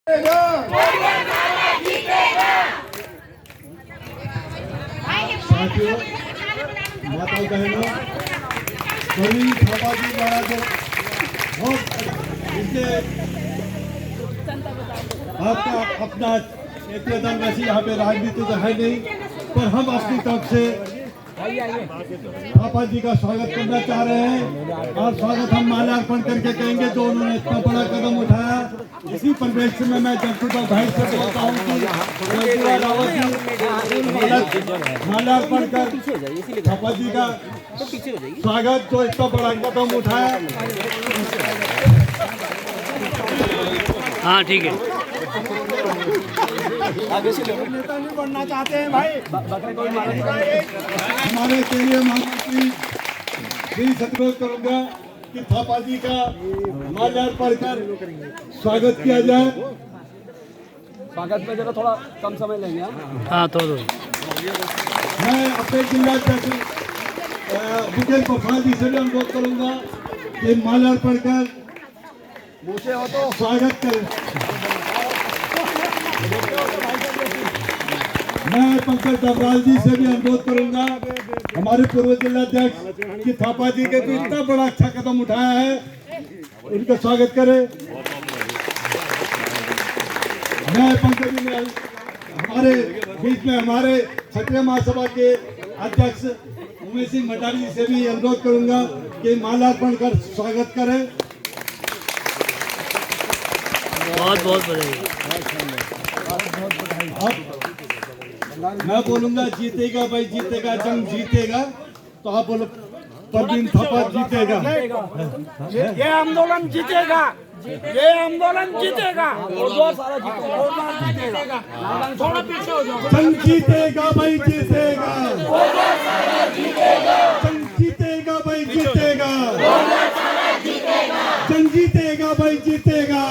साथियों, माता बहनों, कवि थापा जी द्वारा जो बहुत इसके आपका अपना एकदम वैसे यहाँ पे राजनीति तो है नहीं, पर हम अपनी तरफ से थापा जी का स्वागत करना चाह रहे हैं और स्वागत हम माल्यार्पण करके कहेंगे जो उन्होंने इतना बड़ा कदम उठाया। इसी परिवेश में मैं जनता भाई से बोलता हूँ कि माल्यार्पण कर थापा जी का स्वागत जो इतना बड़ा कदम उठाया। हाँ ठीक है। नेता नहीं बनना चाहते हैं भाई। हमारे केंद्रीय महामंत्री भी अनुरोध करूंगा कि थापा जी का माल्यार्पण कर स्वागत किया जाए। स्वागत में जरा थोड़ा कम समय लेंगे। हाँ तो मैं अपने जिलाध्यक्ष विजय पफाल जी से भी अनुरोध करूंगा कि माल्यार्पण कर मुझे हो तो स्वागत करें। मैं पंकज डबराल जी से भी अनुरोध करूंगा, हमारे पूर्व जिलाध्यक्ष कि थापा जी के भी इतना बड़ा अच्छा कदम उठाया है, उनका स्वागत करें। मैं पंकज जी हमारे बीच में हमारे क्षत्रिय महासभा के अध्यक्ष उमेश सिंह मटारी जी से भी अनुरोध करूंगा कि माल्यार्पण कर स्वागत करें। बहुत बहुत बधाई। मैं बोलूंगा जीतेगा भाई जीतेगा, जंग जीतेगा, तो आप बोलो परवीन थापा जीतेगा। ये आंदोलन जीतेगा, ये आंदोलन जीतेगा और सारा जीतेगा। थोड़ा पीछे हो जाओ। जंग जीतेगा भाई जीतेगा, जंग जीतेगा भाई जीतेगा, जंग जीतेगा भाई जीतेगा।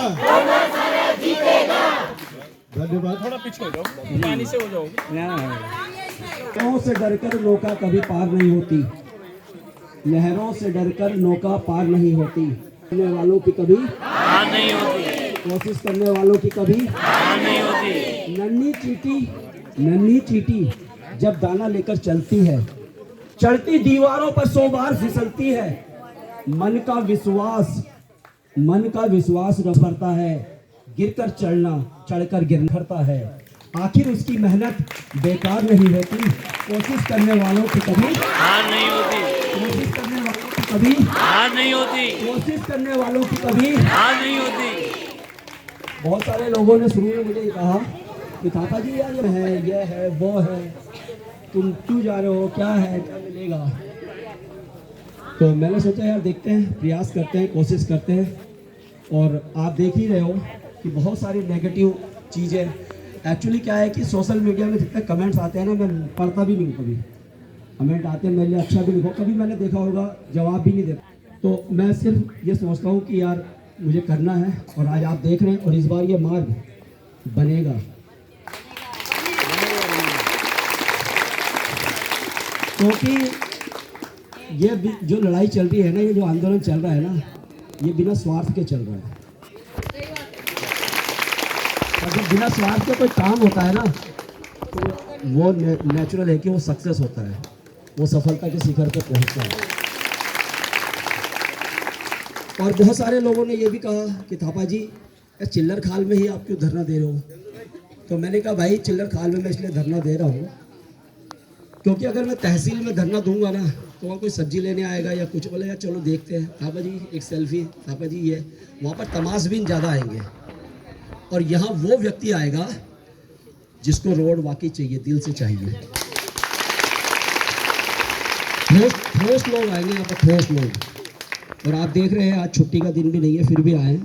धन्यवाद। थोड़ा पीछे हो जाओ, पानी से हो जाओगे। लहरों से डरकर नौका कभी पार नहीं होती, लहरों से डरकर नौका पार नहीं होती, करने वालों की कभी हार नहीं होती, कोशिश करने वालों की कभी हार नहीं होती। नन्ही चींटी जब दाना लेकर चलती है, चढ़ती दीवारों पर 100 बार फिसलती है। मन का विश्वास रफरता है, गिरकर चढ़ना चढ़कर गिरता है। आखिर उसकी मेहनत बेकार नहीं होती, कोशिश करने वालों की कभी हार नहीं होती, कोशिश करने वालों की कभी हार नहीं होती, कोशिश करने वालों की कभी। हार नहीं होती। बहुत सारे लोगों ने शुरू में मुझे कहा कि थापा जी यार ये है वो है, तुम क्यों जा रहे हो, क्या है, क्या मिलेगा। तो मैंने सोचा यार देखते हैं, प्रयास करते हैं, कोशिश करते हैं। और आप देख ही रहे हो कि बहुत सारी नेगेटिव चीज़ें, एक्चुअली क्या है कि सोशल मीडिया में जितने कमेंट्स आते हैं ना, मैं पढ़ता भी नहीं हूँ। कभी कमेंट आते हैं मेरे लिए अच्छा भी लिखो, कभी मैंने देखा होगा जवाब भी नहीं देता। तो मैं सिर्फ ये सोचता हूँ कि यार मुझे करना है, और आज आप देख रहे हैं, और इस बार ये मार्ग बनेगा। क्योंकि ये जो लड़ाई चल रही है ना, ये जो आंदोलन चल रहा है ना, ये बिना स्वार्थ के चल रहा है। और जब बिना स्वार्थ के कोई काम होता है ना, तो वो नेचुरल है कि वो सक्सेस होता है, वो सफलता के शिखर पर पहुंचता है। और बहुत सारे लोगों ने ये भी कहा कि थापा जी चिल्लर खाल में ही आप क्यों धरना दे रहे हो। तो मैंने कहा भाई चिल्लर खाल में मैं इसलिए धरना दे रहा हूँ क्योंकि अगर मैं तहसील में धरना दूंगा ना, तो वहाँ कोई सब्जी लेने आएगा या कुछ बोलेगा चलो देखते हैं थापा जी एक सेल्फी, थापा जी ये, वहाँ पर तमाशबीन ज़्यादा आएंगे। और यहाँ वो व्यक्ति आएगा जिसको रोड वाकई चाहिए, दिल से चाहिए। ठोस लोग आएंगे यहाँ पर, ठोस लोग। और आप देख रहे हैं आज छुट्टी का दिन भी नहीं है, फिर भी आए।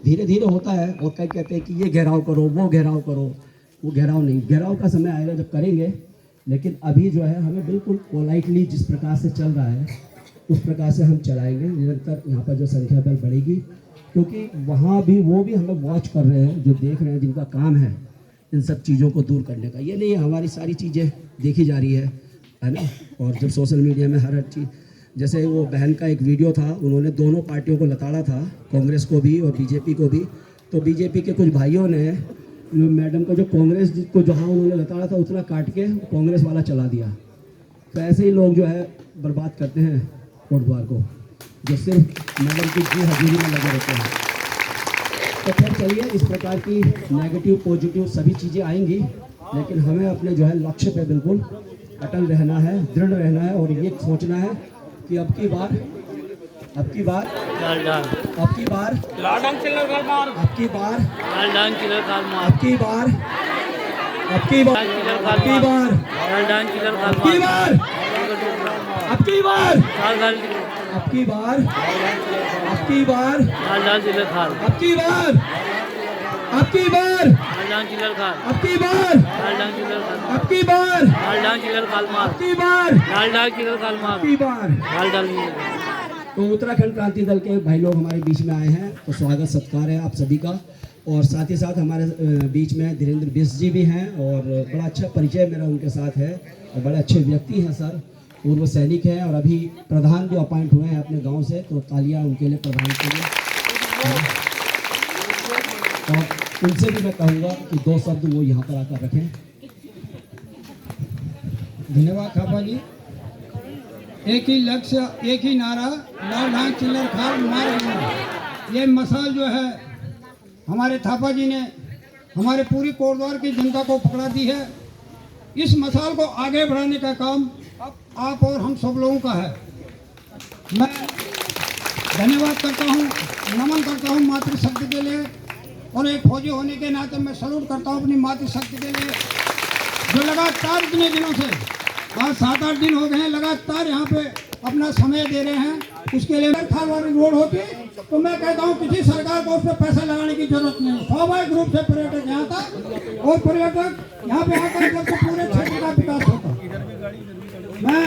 धीरे धीरे होता है, और कई कहते हैं कि ये घेराव करो, वो घेराव करो। वो घेराव नहीं, घेराव का समय आएगा जब करेंगे। लेकिन अभी जो है हमें बिल्कुल पोलाइटली जिस प्रकार से चल रहा है उस प्रकार से हम चलाएंगे। निरंतर यहाँ पर जो संख्या बल बढ़ेगी, क्योंकि वहाँ भी वो भी हमें वॉच कर रहे हैं, जो देख रहे हैं, जिनका काम है इन सब चीज़ों को दूर करने का। ये नहीं हमारी सारी चीज़ें देखी जा रही है ना। और जब सोशल मीडिया में हर चीज़, जैसे वो बहन का एक वीडियो था, उन्होंने दोनों पार्टियों को लताड़ा था, कांग्रेस को भी और बीजेपी को भी। तो बीजेपी के कुछ भाइयों ने जो मैडम का जो कांग्रेस को जहाँ उन्होंने लताड़ा था उतना काट के कांग्रेस वाला चला दिया। तो ऐसे ही लोग जो है बर्बाद करते हैं कोटद्वार को, जो सिर्फ मैडम की जी हजूरी में लगे रहते हैं। तो फिर चलिए, इस प्रकार की नेगेटिव पॉजिटिव सभी चीज़ें आएंगी, लेकिन हमें अपने जो है लक्ष्य पे बिल्कुल अटल रहना है, दृढ़ रहना है और ये सोचना है कि अब की बार लाल डांग अब की बार लाडंग चिल्लर का मार अब की बार लाल डांग किलर काल मार अब की बार अब की बार अब की बार लाल डांग किलर काल अब की मार बार अब की बार लाल डांग अब की बार अब की बार लाल डांग किलर खाल अब की बार अब की बार लाल डांग किलर खाल अब की बार लाल डांग किलर खाल अब की बार लाल डांग किलर काल मार अब की बार लाल डांग किलर काल मार अब की बार। लाल डांग तो उत्तराखंड क्रांति दल के भाई लोग हमारे बीच में आए हैं, तो स्वागत सत्कार है आप सभी का। और साथ ही साथ हमारे बीच में धीरेन्द्र बिष्ट जी भी हैं और बड़ा अच्छा परिचय मेरा उनके साथ है और बड़े अच्छे व्यक्ति हैं सर, पूर्व सैनिक हैं और अभी प्रधान भी अपॉइंट हुए हैं अपने गांव से, तो तालियां उनके लिए प्रधान के लिए। और उनसे भी मैं कहूँगा कि 2 शब्द वो यहाँ पर आकर रखें। धन्यवाद थापा जी। एक ही लक्ष्य, एक ही नारा, लाल डांग चिल्लर खाल मार। ये मसाल जो है हमारे थापा जी ने हमारे पूरी कोटद्वार की जनता को पकड़ा दी है। इस मसाल को आगे बढ़ाने का काम अब आप और हम सब लोगों का है। मैं धन्यवाद करता हूँ, नमन करता हूँ मातृशक्ति के लिए, और एक फौजी होने के नाते मैं सैल्यूट करता हूँ अपनी मातृशक्ति के लिए, जो लगातार इतने दिनों से, आज 7-8 दिन हो गए हैं, लगातार यहाँ पे अपना समय दे रहे हैं। उसके लिए खाल वाली रोड होती तो मैं कहता हूँ किसी सरकार को उस पर पैसा लगाने की जरूरत नहीं। स्वाभाविक रूप से पर्यटक यहाँ था और पर्यटक यहाँ पे आकर जब तो पूरे क्षेत्र का विकास होता। मैं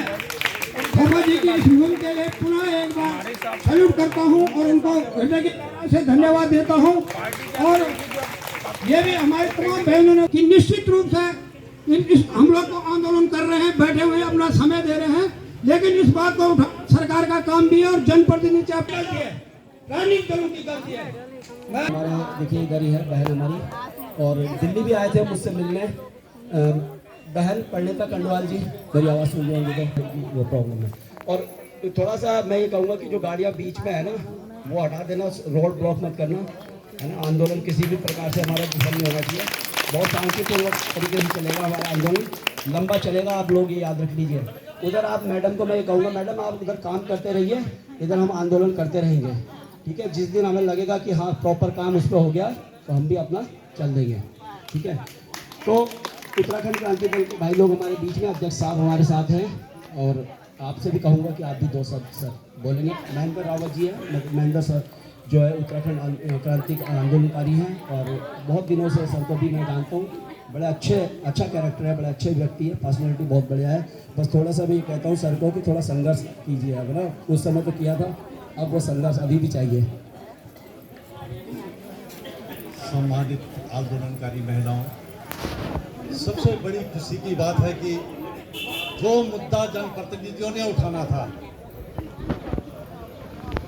थापा जी की इस मुहिम के लिए पुनः एक बार सैल्यूट करता हूँ और उनको हृदय की तरफ से धन्यवाद देता हूँ। और ये भी हमारे तमाम बहनों ने कि निश्चित रूप से हम लोग तो आंदोलन कर रहे हैं, बैठे हुए अपना समय दे रहे हैं, लेकिन इस बात को सरकार का काम भी है और जनप्रतिनिधि गलती है, राजनीतिक दलों की गलती है। हमारा देखिए इधर ही है बहन हमारी, और दिल्ली भी आए थे मुझसे मिलने। बहन परिणीता कंडवाल जी, मेरी आवाज़ सुन रही होंगी तो वो प्रॉब्लम है। और थोड़ा सा मैं ये कहूँगा कि जो गाड़ियाँ बीच में है ना वो हटा देना, रोड ब्लॉक मत करना, है ना। आंदोलन किसी भी प्रकार से हमारा विफल नहीं होना चाहिए, बहुत शांतिपूर्वक तरीके से चलेगा हमारा आंदोलन, लंबा चलेगा, आप लोग ये याद रख लीजिए। उधर आप मैडम को मैं ये कहूँगा, मैडम आप उधर काम करते रहिए, इधर हम आंदोलन करते रहेंगे, ठीक है। जिस दिन हमें लगेगा कि हाँ प्रॉपर काम उस पर हो गया तो हम भी अपना चल देंगे, ठीक है। तो उत्तराखंड क्रांति दल के भाई लोग हमारे बीच में, अध्यक्ष साहब हमारे साथ हैं, और आपसे भी कहूँगा कि आप भी 2 शब्द सर बोलेंगे। महेंद्र रावत जी है, महेंद्र सर जो है उत्तराखंड क्रांति आंदोलनकारी हैं और बहुत दिनों से सर को भी मैं जानता हूँ, बड़े अच्छा कैरेक्टर है, बड़े अच्छे व्यक्ति है, पर्सनैलिटी बहुत बढ़िया है। बस थोड़ा सा मैं ये कहता हूँ सर को कि थोड़ा संघर्ष कीजिए, अब ना उस समय तो किया था, अब वो संघर्ष अभी भी चाहिए। सम्मानित आंदोलनकारी महिलाओं, सबसे बड़ी खुशी की बात है कि जो मुद्दा जनप्रतिनिधियों ने उठाना था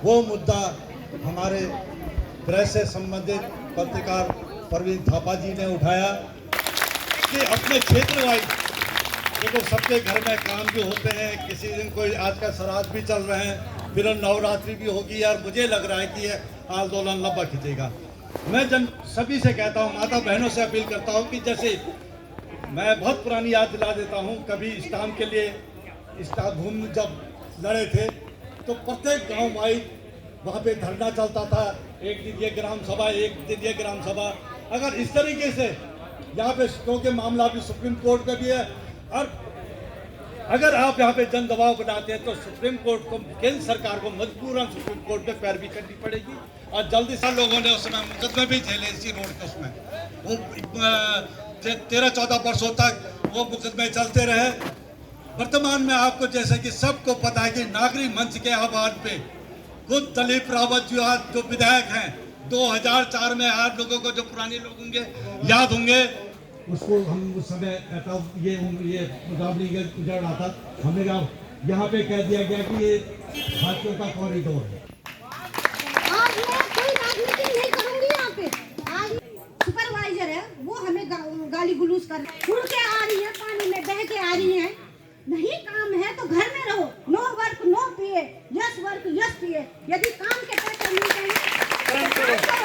वो मुद्दा हमारे प्रेस से संबंधित पत्रकार परवीन थापा जी ने उठाया कि अपने क्षेत्र वाइज देखो सबके घर में काम भी होते हैं, किसी दिन कोई आज का श्राद्ध भी चल रहे हैं, फिर नवरात्रि भी होगी, यार मुझे लग रहा है कि ये आंदोलन लंबा खिंचेगा। मैं जन सभी से कहता हूँ, माता बहनों से अपील करता हूँ कि जैसे मैं बहुत पुरानी याद दिला देता हूँ, कभी इस्लाम के लिए इस्लाम जब लड़े थे तो प्रत्येक गाँव वाइज वहाँ पे धरना चलता था, एक दिन ये ग्राम सभा, एक दिन ये ग्राम सभा। अगर इस तरीके से यहाँ पे क्योंकि मामला भी सुप्रीम कोर्ट में भी है, और अगर आप यहाँ पे जन दबाव बनाते हैं तो सुप्रीम कोर्ट को, केंद्र सरकार को मजबूरन सुप्रीम कोर्ट में पैरवी करनी पड़ेगी। और जल्दी से लोगों ने उसमें मुकदमे भी झेले इसी रोड के, उसमें वो 13-14 वर्षों तक वो मुकदमे चलते रहे। वर्तमान में आपको जैसे कि सबको पता है कि नागरिक मंच के आह्वान पे खुद दिलीप रावत जी आज जो विधायक हैं 2004 में, आप लोगों को जो पुराने लोग होंगे याद होंगे, उसको हम उस समय ये मुकाबले उजड़ रहा था, हमने कहा यहाँ पे कह दिया गया कि ये हाथियों का कॉरिडोर है। आज मैं कोई राजनीति नहीं करूंगी यहाँ पे, है वो हमें गाली गुलूस कर उड़ के आ रही है, पानी में बह के आ रही है। नहीं काम है तो घर में रहो, नो वर्क नो पिए, यस वर्क यस पिए। यदि काम के पैसे मिल जाएंगे तो काम करो।